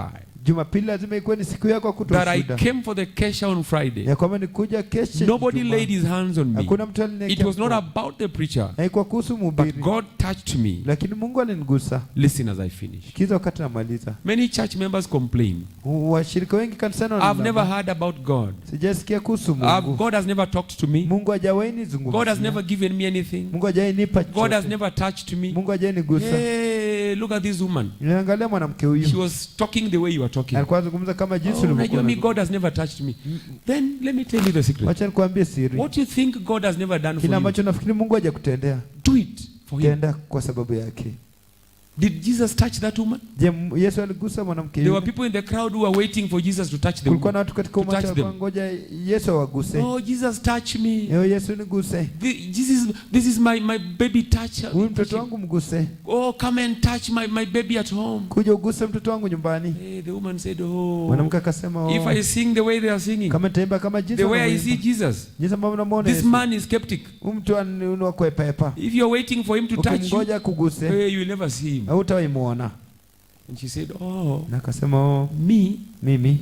testify Jumapili lazima ikuwe ni siku yako kutoa that I shuhuda. came for the kesha on Friday. Ya kwamba nikuja kesho. Nobody laid his hands on me. Hakuna mtu aliniwekea It was not mkono. about the preacher, Haikuwa kuhusu but mhubiri. God touched me. Lakini Mungu alinigusa. Listen as I finish. Kiza wakati namaliza. Many church members complain. Washirika wengi kanisani I've wanalama. never heard about God. Sijasikia kuhusu Mungu. God has never talked to me. Mungu hajawahi nizungumzia. God has never given me anything. Mungu hajawahi nipa God chochote. has never touched me. Mungu hajawahi nigusa. Hey, look at this woman. Niangalia mwanamke She huyu. was talking the way you are talking. Alikuwa anazungumza kama jinsi Unajua ulivyokuwa. me, God has never touched me. Then let me tell you the secret. Wacha nikwambie siri. What you think God has never done for Kile you, ambacho nafikiri Mungu hajakutendea, do it for him. tenda kwa sababu yake. Did Jesus touch that woman? Je, Yesu aligusa mwanamke There were yule? people in the crowd who were waiting for Jesus to touch them. Kulikuwa na watu katika To umati touch them. wangoja Yesu awaguse. Oh, Jesus touch me. Yesu niguse. This is my baby touch. Huyu mtoto wangu mguse. Oh, come and touch my baby at home. Kuja uguse mtoto wangu nyumbani. Hey, the woman said, oh, Mwanamke akasema, if I sing the way they are singing, kama taimba kama jinsi the way I wanavyoimba. see Jesus, Jinsi ambavyo namuona this Yesu. man is skeptic. Huyu mtu anaona kuepa. If you're waiting for him to touch you, Ukimgoja kuguse, hey, you will never see him. hautaimuona. And she said, oh, Na akasema, mimi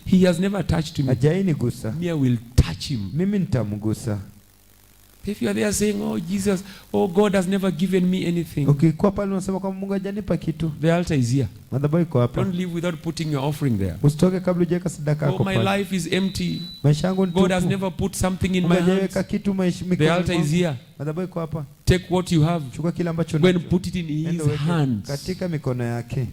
he has never touched me. hajawahi nigusa. Me, I will touch him. Mimi nitamgusa. If you are there saying, oh, Jesus, oh, God has never given me anything, Ukikuwa pale unasema kwamba Mungu hajanipa kitu. the altar is here. Madhabahu iko hapa. Don't leave without putting your offering there. Usitoke kabla hujaweka sadaka Oh, yako my pale. life is empty. Maisha yangu ni God has tupu. never put something in Mungu my hands. hajaweka kitu The mikononi altar is mwangu. here. Madhabahu iko hapa. Take what you have. Chukua kile ambacho Go and unacho. put it in Enda his uweke hands. katika mikono yake.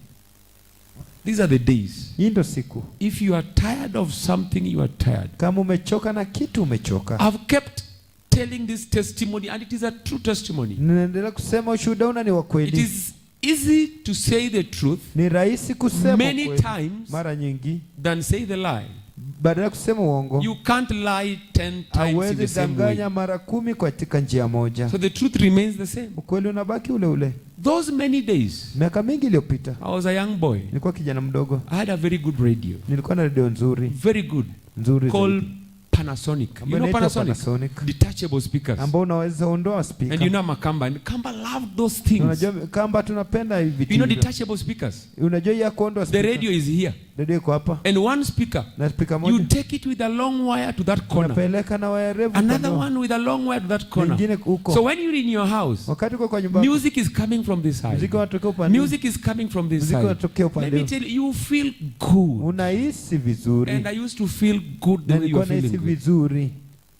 These are the days. Hii ndo siku. If you are tired of something, you are tired. Kama umechoka na kitu umechoka. I've kept telling this testimony, and it is a true testimony. Ninaendelea kusema ushuhuda una ni wa It kweli. is easy to say the truth Ni rahisi kusema many kweli times mara nyingi than say the lie. badala ya kusema uongo. You can't lie 10 times in the Hauwezi same way. danganya mara 10 katika njia moja. So the truth remains the same. Ukweli unabaki ule ule. Those many days, Miaka mingi iliyopita I was a young boy. nilikuwa kijana mdogo. I had a very good radio. Nilikuwa na redio nzuri Very good. nzuri Called zaidi. Panasonic. You Ambayo know inaitwa Panasonic? Panasonic. Detachable speakers. Ambao unaweza ondoa speaker. And you know Makamba. And Kamba loved those things. Unajua kamba tunapenda hivi vitu. You know hivyo. detachable speakers. Unajua ya kuondoa The speaker. radio is here. Radio iko hapa. And one speaker, Na speaker you moja. take it with a long wire to that corner. Unapeleka na waya refu. Another kando. one with a long wire to that corner. Nyingine huko. So when you're in your house, Wakati uko kwa nyumba yako, music is coming from this side. muziki unatokea upande. Music is coming from this Muziki side. unatokea Let upande. me tell you, you feel good. Unahisi vizuri. And I used to feel good the Na way you nilikuwa were nahisi feeling good. vizuri.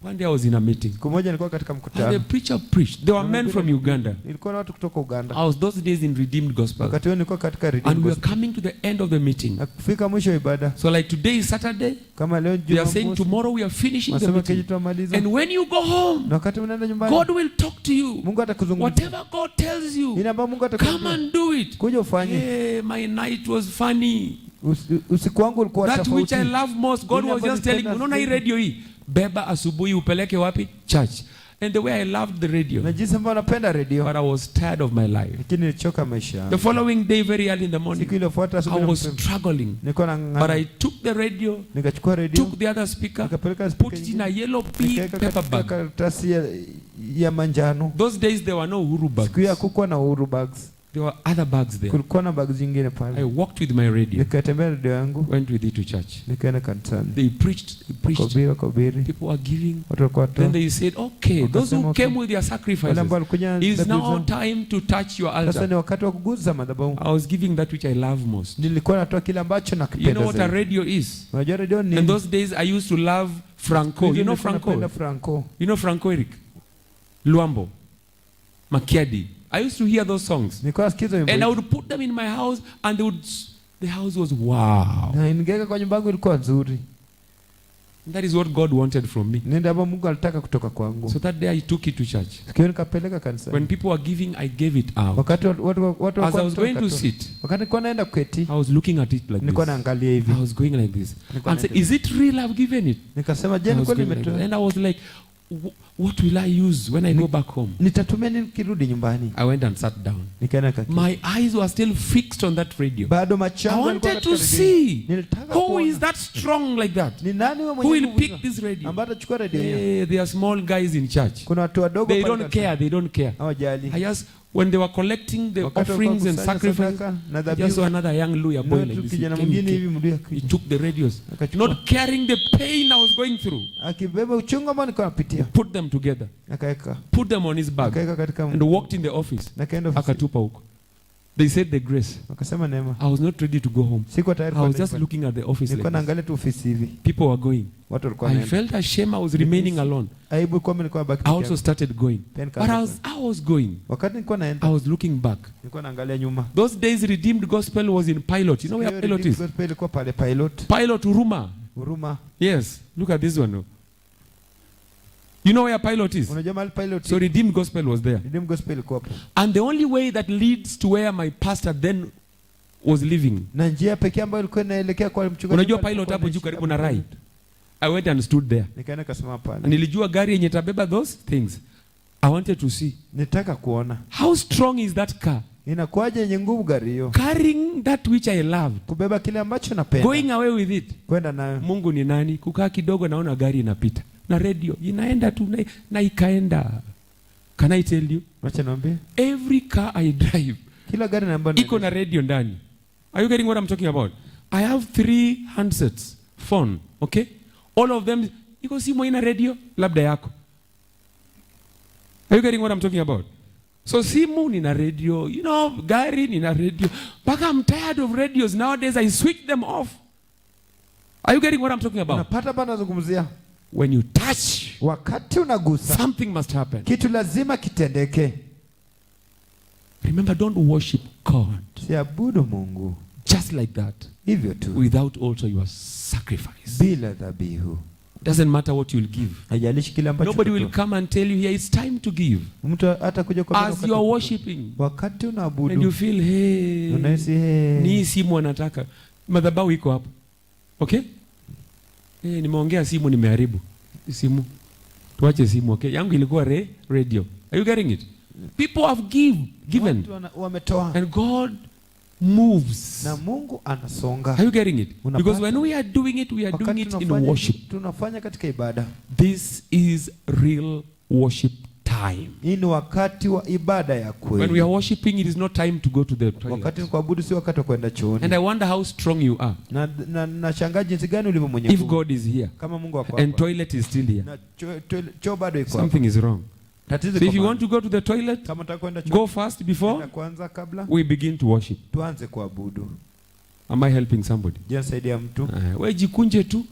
One day I was in a meeting. Siku moja nilikuwa katika And the mkutano. preacher preached. There were men from Uganda. Nilikuwa na watu kutoka Uganda. I was those days in Redeemed Gospel. Wakati huo nilikuwa katika And Redeemed we were Gospel. coming to the end of the meeting. Na kufika mwisho wa ibada. So like today is Saturday. Kama leo They are saying Jumamosi. tomorrow we are finishing the Wasema kesho meeting. tutamaliza. And when you go home, Na wakati unaenda nyumbani. God will talk to you. Mungu atakuzungumzia. Whatever God tells you, Ile ambayo Mungu come atakwambia. and do it. Kuja ufanye. Hey, my night was funny. Usiku wangu ulikuwa That which tofauti. I love most, God Ile was ambayo just telling me, nilipenda unaona hii zaidi. radio hii, beba asubuhi upeleke wapi? Church. And the way I loved the radio, Na jinsi ambavyo napenda redio. but I was tired of my life. Lakini nilichoka maisha yangu. The following day, very early in the morning, Siku iliyofuata I asubuhi was mapema. struggling. Nilikuwa na But I took the radio, nikachukua redio. took the other speaker, Nikapeleka put speaker it in a yellow big nikaweka paper katika bag. karatasi ya manjano. Those days there were no Uhuru Siku ya bags. kukuwa na Uhuru bags. There were other bags there. Kulikuwa na bags zingine I pale. walked with my radio, Nikatembea redio yangu. went with it to church. Nikaenda kanisani. They preached. Wakahubiri. People were giving. Watu walikuwa Then watoa. they said, okay, those who Wakasema, came with their Wale sacrifices, ambao walikuja na it's dhabihu now zao. time to touch your Sasa altar. ni wakati wa kuguza madhabahu. I was giving that which I love most. Nilikuwa natoa kile ambacho You nakipenda know what a zaidi. radio is? Unajua redio ni In those days I used to love Franco. You know Franco? Napenda Franco. You know Franco Eric? Luambo. Makiadi. I used to hear those songs. Nilikuwa nasikiza wimbo. And I would put them in my house and the house was wow. Na ningeweka kwa nyumba yangu ilikuwa nzuri. That is what God wanted from me. Nenda hapo Mungu alitaka kutoka kwangu. So that day I took it to church. Sikio nikapeleka kanisani. When people were giving, I gave it out. Wakati watu As I was going to sit, wakati nilikuwa naenda kuketi, I was looking at it like nilikuwa this. naangalia hivi. I was going like this. Nilikuwa And said, naenda- is it real I've given it? Nikasema je, I was nilikuwa going like nimetoa? that. And I was like, what will I use when I go back home? Nitatumia nini nikirudi nyumbani? I went and sat down. Nikaenda kaketi. My eyes were still fixed on that radio. Bado macho I yangu yalikuwa wanted katika to redio. see Nilitaka who kuona. is that strong like that. Ni nani wewe Who mwenye will nguvu pick hizo? this radio? Ambaye atachukua redio hiyo. Hey, they are small guys in church. Kuna watu wadogo They pale don't kanisani. care. They don't care. Hawajali. I just When they were collecting the Wakati offerings and wakusanya sacrifices, sadaka na just dhabihu, saw another young Luya boy na like tu this. kijana He came, mwingine he hivi came. mlia He kuja. took the radios, Akachukua. not carrying the pain I was going through. Akibeba uchungu ambao nilikuwa napitia. Put them together, Akaeka. put them on his bag, Akaeka katika and walked in the office. na kaenda ofisi. Akatupa huko. They said the grace. Akasema neema. I was not ready to go home. Sikuwa tayari I was kwenda just nyumbani. looking at the office Nilikuwa like this. naangalia tu ofisi hivi. People were going. Watu walikuwa I wanaenda. felt ashamed I was remaining alone. Aibu kwamba nilikuwa baki I peke also yangu. started going. Pia But nikaanza I was going. Wakati nilikuwa I naenda, was looking back. nilikuwa naangalia nyuma. Those days Redeemed Gospel was in Pilot. You know where Hiyo Pilot Redeemed is? Gospel ilikuwa pale Pilot. Pilot Huruma. Huruma. Yes. Look at this one. You know where Pilot is? Unajua mahali Pilot? So Redeemed Gospel was there. Redeemed Gospel ilikuwa hapo. And the only way that leads to where my pastor then was living. Na njia pekee ambayo ilikuwa inaelekea kwa mchungaji. Unajua pale Pilot alikuwa hapo juu anaishi karibu na hapo Rai. Pilot. I went and stood there. Nikaenda kasimama Na pale. nilijua gari yenye tabeba those things. I wanted to see. Nitaka kuona. How strong is that car? Inakuwaje yenye nguvu gari hiyo? Carrying that which I loved. Kubeba kile ambacho napenda. Going away with it. Kwenda nayo. Mungu ni nani? Kukaa kidogo naona gari inapita. Na radio inaenda tu na ikaenda. Can I tell you? Wacha niambie. Every car I drive Kila gari na ambayo iko na radio ndani. Are you getting what I'm talking about? I have 3 handsets, phone, okay? All of them iko simu ina radio labda yako. Are you getting what I'm talking about? So simu nina radio, you know, gari nina radio. But I'm tired of radios nowadays. I switch them off. Are you getting what I'm talking about? unapata bana nazungumzia. When you touch, Wakati unagusa, something must happen. kitu lazima kitendeke. Remember, don't worship God Siabudu Mungu just like that hivyo tu without also your sacrifice. bila dhabihu. Doesn't matter what you'll give. Haijalishi kile ambacho Nobody will utatoa. come and tell you here it's time to give. Mtu hata kuja kwa As you are worshiping wakati and you unaabudu feel hey, unahisi ni hii simu anataka. Madhabahu iko hapo. Okay? Nimeongea simu nimeharibu. Simu. Tuache simu, okay? Yangu ilikuwa radio. Are you getting it? People have given. Watu wametoa And God moves. na Mungu anasonga. Are you getting it? Unapata. Because when we are doing it, we are doing it in worship. Tunafanya katika ibada. This is real worship time. Hii ni wakati wa ibada ya When we are kweli. worshiping, it is not time to go to the toilet. Wakati ni kuabudu, si wakati wa kwenda chooni. And I wonder how strong you are. Na shangaa jinsi gani ulivyo mwenye If nguvu. God is here Kama Mungu wako and hapa. toilet is still here, Na choo bado iko hapa. something is wrong. Tatizo So iko if you mahali. want to go to the toilet, Kama unataka kwenda choo, go first before nenda kwanza kabla we begin to worship. tuanze kuabudu. Am I helping somebody? Je, saidia mtu? We jikunje tu.